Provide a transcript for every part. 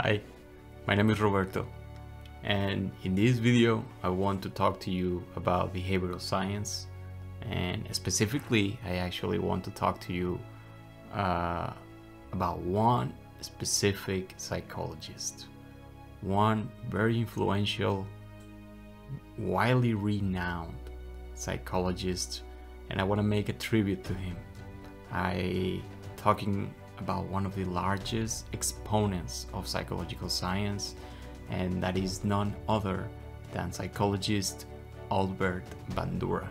Hi, my name is Roberto, and in this video I want to talk to you about behavioral science, and specifically I actually want to talk to you about one specific psychologist, one very influential, widely renowned psychologist, and I want to make a tribute to him. I'm talking about one of the largest exponents of psychological science, and that is none other than psychologist Albert Bandura.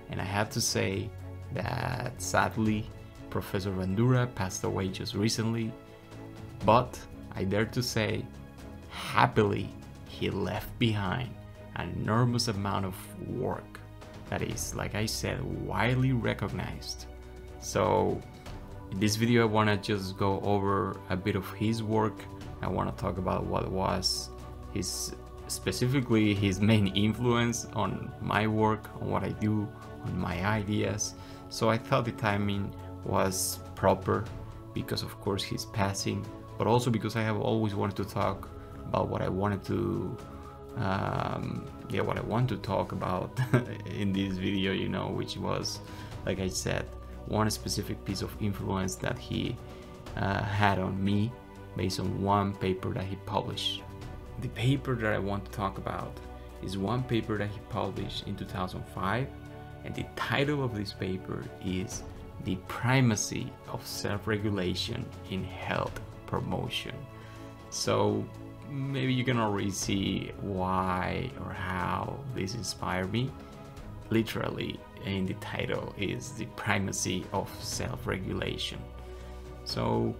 And I have to say that sadly Professor Bandura passed away just recently, but I dare to say happily he left behind an enormous amount of work that is, like I said, widely recognized. So in this video I want to just go over a bit of his work. I want to talk about what was specifically his main influence on my work, on what I do, on my ideas. So I thought the timing was proper because of course he's passing, but also because I have always wanted to talk about what I wanted to what I want to talk about in this video, which was, like I said, one specific piece of influence that he had on me based on one paper that he published. The paper that I want to talk about is one paper that he published in 2005, and the title of this paper is The Primacy of Self-Regulation in Health Promotion. So maybe you can already see why or how this inspired me. Literally, in the title is The Primacy of Self-Regulation. So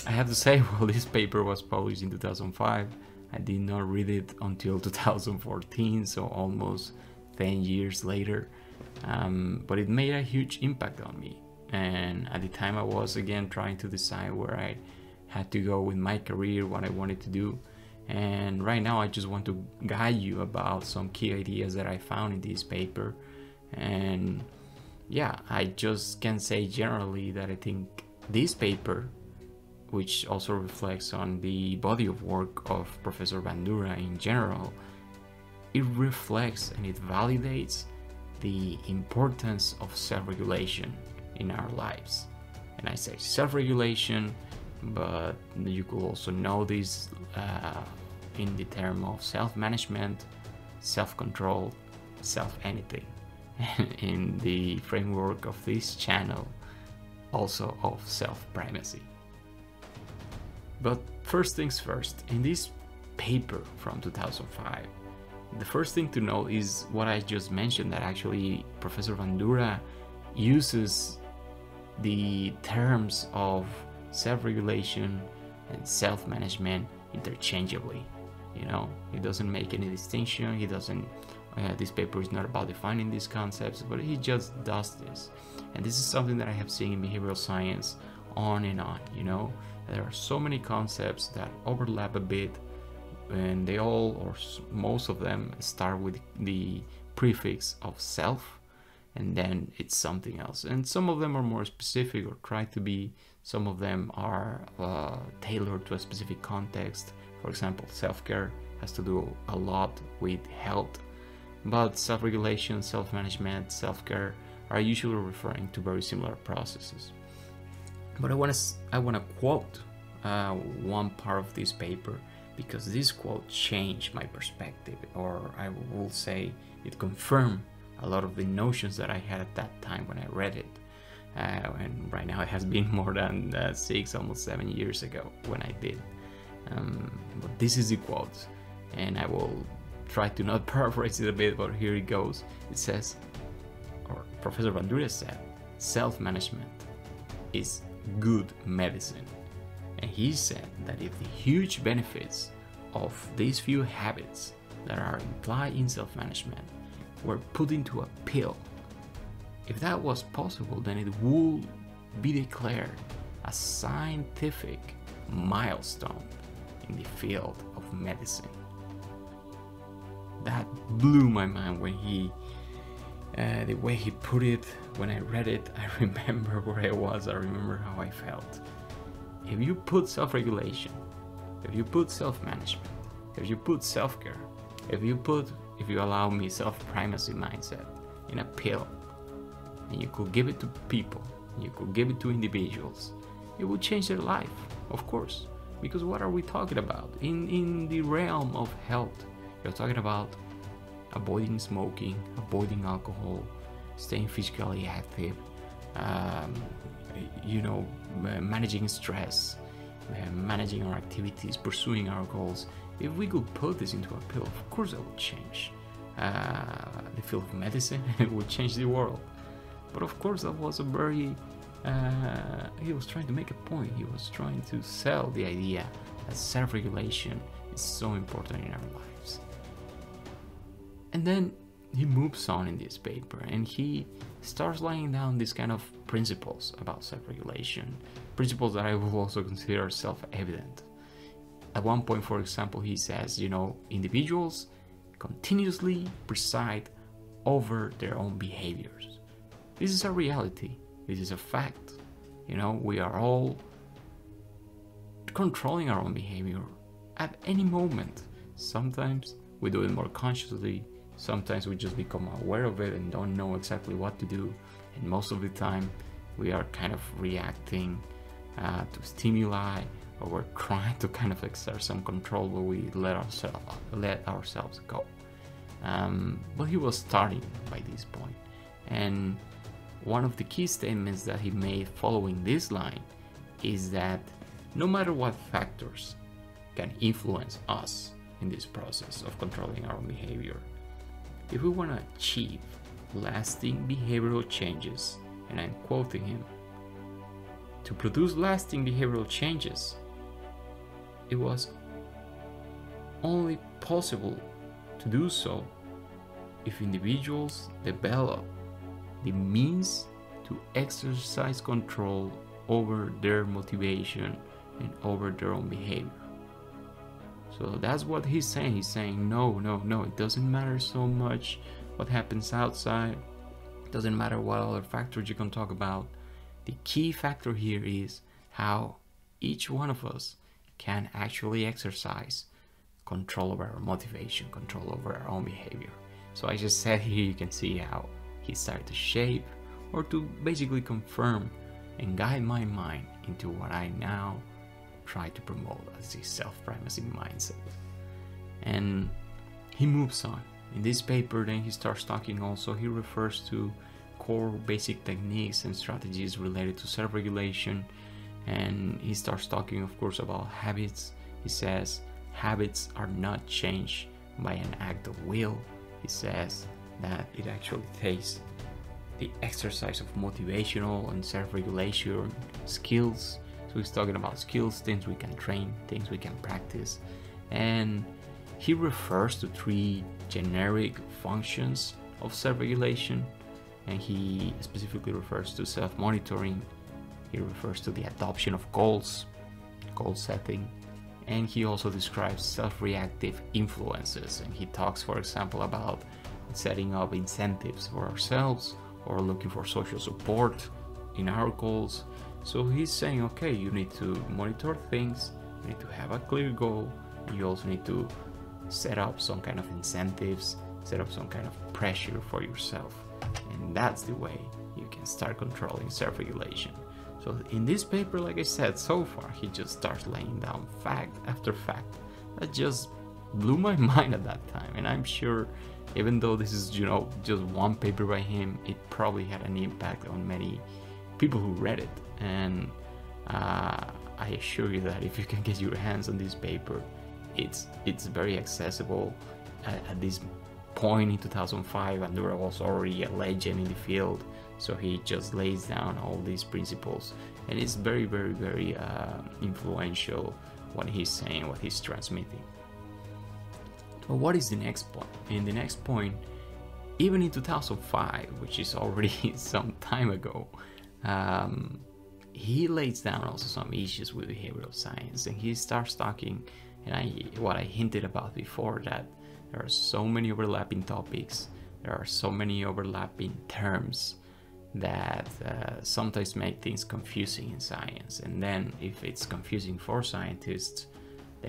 I have to say, well, this paper was published in 2005. I did not read it until 2014, so almost 10 years later. But it made a huge impact on me. And at the time I was again trying to decide where I had to go with my career, what I wanted to do. And right now I just want to guide you about some key ideas that I found in this paper. And yeah, I just can say generally that I think this paper, which also reflects on the body of work of Professor Bandura in general, it reflects and it validates the importance of self-regulation in our lives. And I say self-regulation, but you could also know this in the term of self-management, self-control, self-anything. In the framework of this channel, also of self-primacy. But first things first, in this paper from 2005, the first thing to know is what I just mentioned, that actually Professor Bandura uses the terms of self-regulation and self-management interchangeably. He doesn't make any distinction. He doesn't this paper is not about defining these concepts, but he just does this. And this is something that I have seen in behavioral science on and on. There are so many concepts that overlap a bit, and they all, or most of them, start with the prefix of self, and then it's something else. And some of them are more specific, or try to be. Some of them are tailored to a specific context. For example, self-care has to do a lot with health, but self-regulation, self-management, self-care are usually referring to very similar processes. But I want to quote one part of this paper, because this quote changed my perspective, or I will say it confirmed a lot of the notions that I had at that time when I read it. And right now it has been more than 6, almost 7 years ago when I did. But this is the quote, and I will try to not paraphrase it a bit, but here it goes. It says, or Professor Bandura said, self-management is good medicine. And he said that if the huge benefits of these few habits that are implied in self-management were put into a pill, if that was possible, then it would be declared a scientific milestone in the field of medicine. That blew my mind when the way he put it. When I read it, I remember where I was, I remember how I felt. If you put self-regulation, if you put self-management, if you put self-care, if you allow me self-primacy mindset in a pill, and you could give it to people, you could give it to individuals, it would change their life, of course. Because what are we talking about? In the realm of health, you're talking about avoiding smoking, avoiding alcohol, staying physically active, managing stress, managing our activities, pursuing our goals. If we could put this into a pill, of course that would change the field of medicine. It would change the world. But of course that was a very he was trying to make a point. He was trying to sell the idea that self-regulation is so important in our lives. And then he moves on in this paper and he starts laying down these kind of principles about self-regulation, principles that I will also consider self-evident. At one point, for example, he says, individuals continuously preside over their own behaviors. This is a reality. This is a fact. We are all controlling our own behavior at any moment. Sometimes we do it more consciously. Sometimes we just become aware of it and don't know exactly what to do. And most of the time we are kind of reacting to stimuli, or we're trying to kind of exert some control where we let ourselves go. But he was starting by this point. And one of the key statements that he made following this line is that no matter what factors can influence us in this process of controlling our own behavior, if we want to achieve lasting behavioral changes, and I'm quoting him, to produce lasting behavioral changes, it was only possible to do so if individuals develop the means to exercise control over their motivation and over their own behavior. So that's what he's saying. He's saying, no, it doesn't matter so much what happens outside. It doesn't matter what other factors you can talk about. The key factor here is how each one of us can actually exercise control over our motivation, control over our own behavior. So I just said here, you can see how he started to shape or to basically confirm and guide my mind into what I now try to promote as the self-primacy mindset. And he moves on. In this paper, then he starts talking also, he refers to core basic techniques and strategies related to self-regulation. And he starts talking, of course, about habits. He says, habits are not changed by an act of will. He says that it actually takes the exercise of motivational and self-regulation skills. So he's talking about skills, things we can train, things we can practice. And he refers to 3 generic functions of self-regulation. And he specifically refers to self-monitoring. He refers to the adoption of goals, goal setting. And he also describes self-reactive influences. And he talks, for example, about setting up incentives for ourselves or looking for social support in our goals. So he's saying, okay, you need to monitor things, you need to have a clear goal, and you also need to set up some kind of incentives, set up some kind of pressure for yourself. And that's the way you can start controlling self-regulation. So in this paper, like I said, so far, he just starts laying down fact after fact that just blew my mind at that time. And I'm sure, even though this is, just one paper by him, it probably had an impact on many people who read it. And I assure you that if you can get your hands on this paper, it's very accessible. At this point in 2005, Bandura was already a legend in the field, so he just lays down all these principles, and it's very, very, very influential what he's saying, what he's transmitting. So what is the next point? In the next point, even in 2005, which is already some time ago, he lays down also some issues with behavioral science, and he starts talking, and what I hinted about before, that there are so many overlapping topics, there are so many overlapping terms that sometimes make things confusing in science. And then if it's confusing for scientists,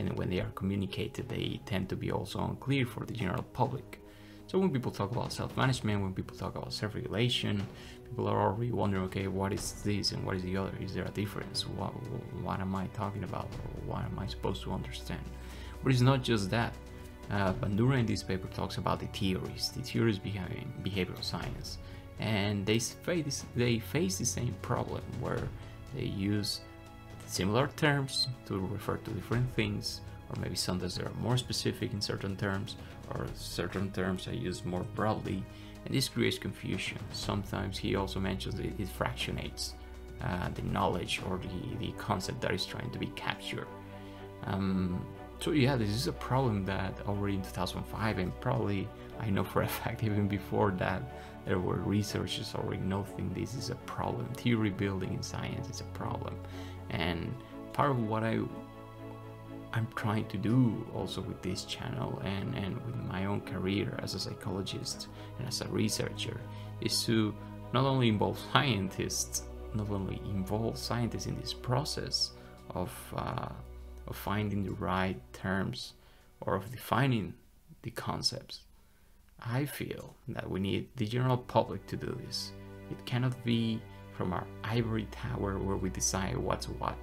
then when they are communicated, they tend to be also unclear for the general public. So when people talk about self-management, when people talk about self-regulation, people are already wondering, okay, what is this and what is the other? Is there a difference? What am I talking about? Or what am I supposed to understand? But it's not just that. Bandura in this paper talks about the theories behind behavioral science, and they face the same problem where they use similar terms to refer to different things, or maybe sometimes they are more specific in certain terms, or certain terms are used more broadly, and this creates confusion. Sometimes he also mentions that it fractionates the knowledge or the concept that is trying to be captured. So yeah, this is a problem that already in 2005, and probably I know for a fact even before that, there were researchers already noting this is a problem. Theory building in science is a problem. And part of what I'm trying to do also with this channel and with my own career as a psychologist and as a researcher is to not only involve scientists in this process of finding the right terms or of defining the concepts. I feel that we need the general public to do this. It cannot be from our ivory tower where we decide what's what.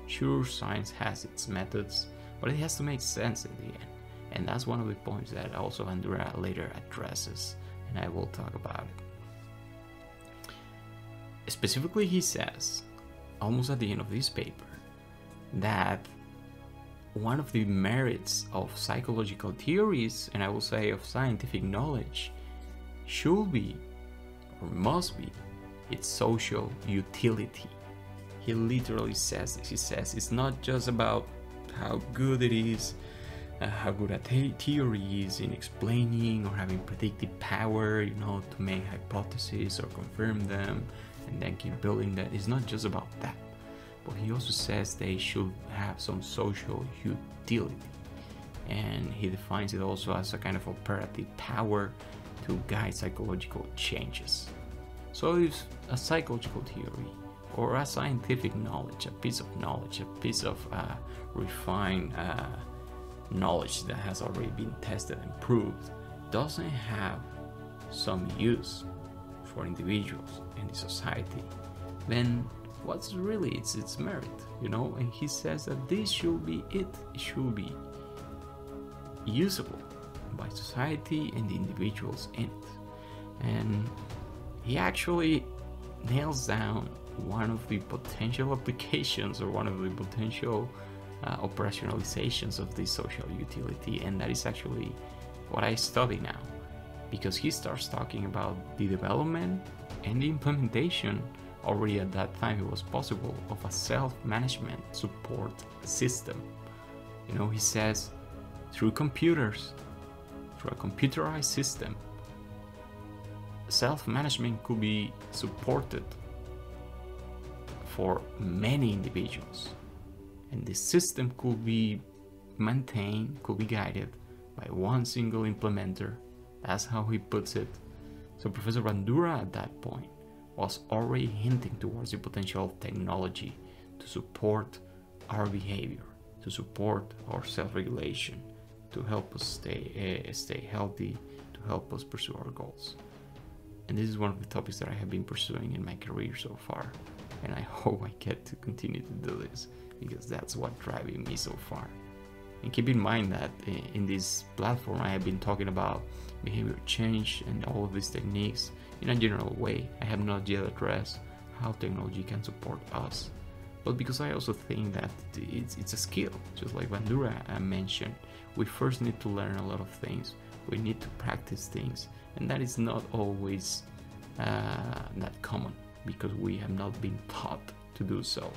Sure, science has its methods, but it has to make sense in the end. And that's one of the points that also Bandura later addresses, and I will talk about it. Specifically, he says, almost at the end of this paper, that one of the merits of psychological theories, and I will say of scientific knowledge, should be, or must be, its social utility. He literally says this. He says it's not just about how good it is, how good a theory is in explaining or having predictive power, to make hypotheses or confirm them and then keep building that. It's not just about that. But he also says they should have some social utility. And he defines it also as a kind of operative power to guide psychological changes. So if a psychological theory or a scientific knowledge, a piece of knowledge, a piece of refined knowledge that has already been tested and proved doesn't have some use for individuals in the society, then what's really its merit, And he says that this should be it. It should be usable by society and the individuals in it. And he actually nails down one of the potential applications or one of the potential operationalizations of this social utility, and that is actually what I study now, because he starts talking about the development and the implementation. Already at that time it was possible of a self-management support system. He says through computers, through a computerized system, self-management could be supported for many individuals, and the system could be maintained, could be guided by one single implementer. That's how he puts it. So Professor Bandura at that point was already hinting towards the potential of technology to support our behavior, to support our self-regulation, to help us stay healthy, to help us pursue our goals. And this is one of the topics that I have been pursuing in my career so far, and I hope I get to continue to do this, because that's what's driving me so far. And keep in mind that in this platform I have been talking about behavior change and all of these techniques in a general way. I have not yet addressed how technology can support us, but because I also think that it's a skill, just like Bandura mentioned. We first need to learn a lot of things, we need to practice things, and that is not always that common, because we have not been taught to do so.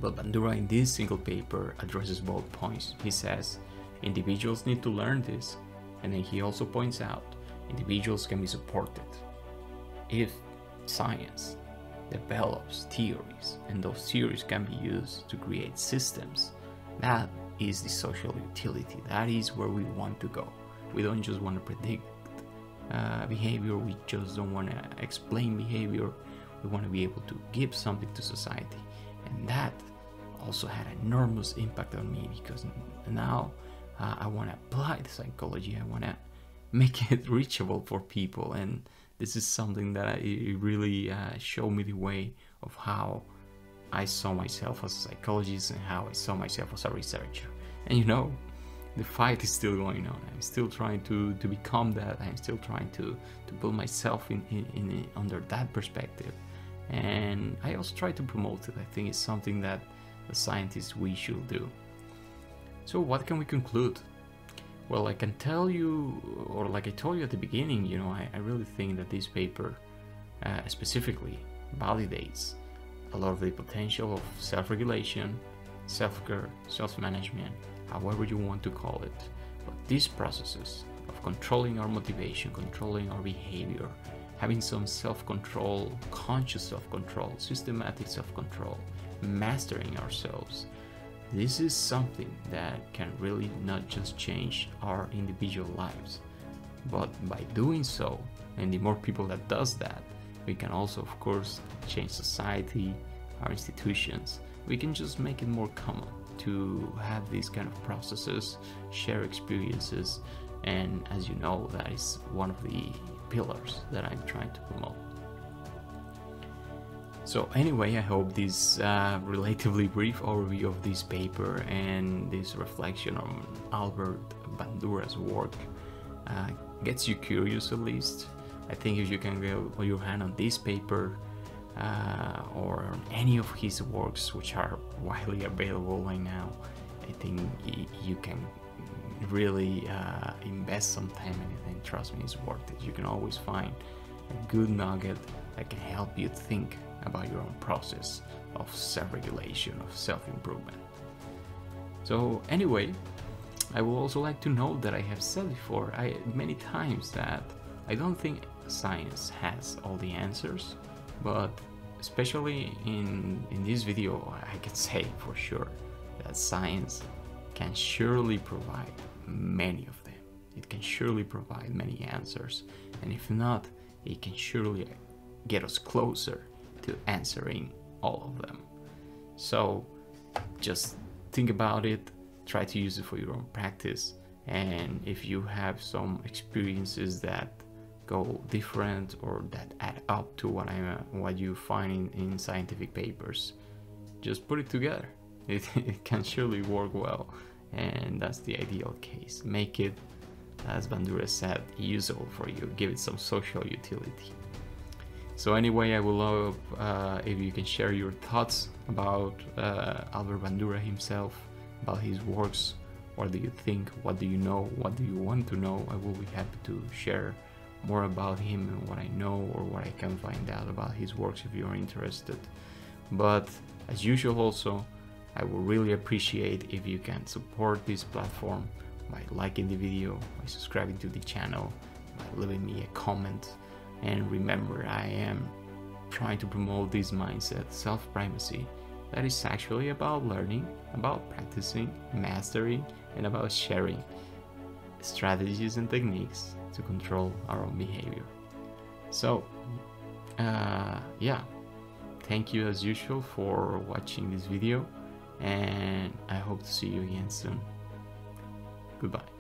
But Bandura in this single paper addresses both points. He says individuals need to learn this, and then he also points out individuals can be supported if science develops theories, and those theories can be used to create systems. That is the social utility. That is where we want to go. We don't just want to predict behavior, we just don't want to explain behavior. We want to be able to give something to society, and that also had enormous impact on me, because now I want to apply the psychology. I want to make it reachable for people, and this is something that it really showed me the way of how I saw myself as a psychologist and how I saw myself as a researcher. And you know, the fight is still going on. I'm still trying to become that. I'm still trying to build myself in under that perspective. And I also try to promote it. I think it's something that the scientists we should do. So what can we conclude? Well, I can tell you, or like I told you at the beginning, you know, I really think that this paper specifically validates a lot of the potential of self-regulation, self-care, self-management, however you want to call it. But these processes of controlling our motivation, controlling our behavior, having some self-control, conscious self-control, systematic self-control, mastering ourselves, this is something that can really not just change our individual lives, but by doing so, and the more people that does that, we can also, of course, change society, our institutions. We can just make it more common to have these kind of processes, share experiences, and as you know, that is one of the pillars that I'm trying to promote. So anyway, I hope this relatively brief overview of this paper and this reflection on Albert Bandura's work gets you curious at least. I think if you can get your hand on this paper or on any of his works, which are widely available right now, I think you can really invest some time in it, and trust me, it's worth it. You can always find a good nugget that can help you think about your own process of self-regulation, of self-improvement. So anyway, I would also like to note that I have said before many times that I don't think science has all the answers, but especially in this video, I can say for sure that science can surely provide many of them. It can surely provide many answers, and if not, it can surely get us closer to answering all of them. So just think about it, try to use it for your own practice, and if you have some experiences that go different or that add up to what you find in scientific papers, just put it together. It can surely work well, and that's the ideal case. Make it, as Bandura said, usable for you. Give it some social utility. So anyway, I would love if you can share your thoughts about Albert Bandura himself, about his works. What do you think? What do you know? What do you want to know? I will be happy to share more about him and what I know or what I can find out about his works if you're interested. But as usual also, I would really appreciate if you can support this platform by liking the video, by subscribing to the channel, by leaving me a comment. And remember, I am trying to promote this mindset, self-primacy, that is actually about learning, about practicing, mastering, and about sharing strategies and techniques to control our own behavior. So, yeah, thank you as usual for watching this video, and I hope to see you again soon. Goodbye.